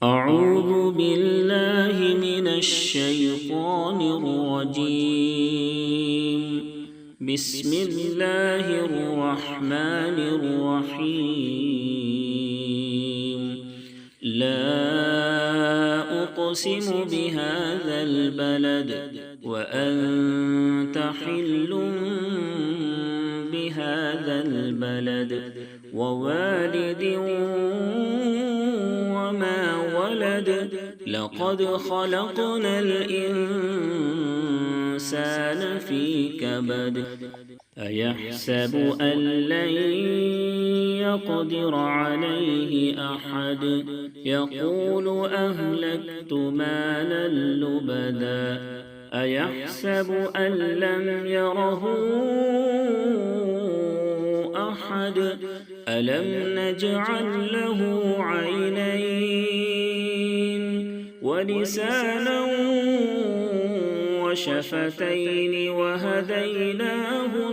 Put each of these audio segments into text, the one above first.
أعوذ بالله من الشيطان الرجيم. بسم الله الرحمن الرحيم. لا أقسم بهذا البلد وأنت حل بهذا البلد ووالد وما ولد لقد خلقنا الإنسان في كبد أيحسب أن لن يقدر عليه أحد يقول أهلكت مالا لبدا أيحسب أن لم يره أحد ألم نجعل له عينين ولسانا وشفتين وهديناه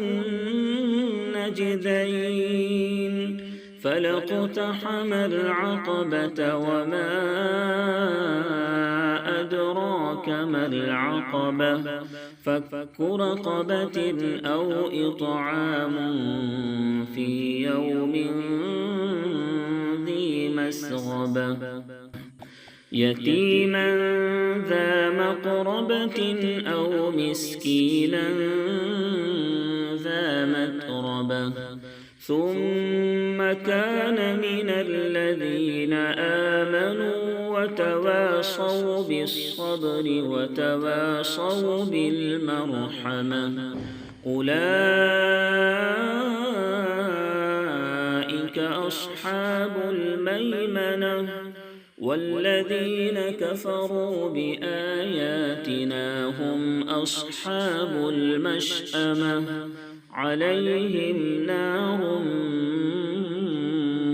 النجدين فلاقتحم العقبة وما أدراك ما العقبة فك رقبة أو إطعام في يوم ذي مسغبة يتيما ذا مقربة أو مسكينا ذا متربة ثم كان من الذين آمنوا وتواصوا بالصبر وتواصوا بالمرحمة أولئك أصحاب الميمنة والذين كفروا بآياتنا هم أصحاب المشأمة عليهم نار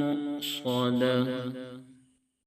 مؤصدة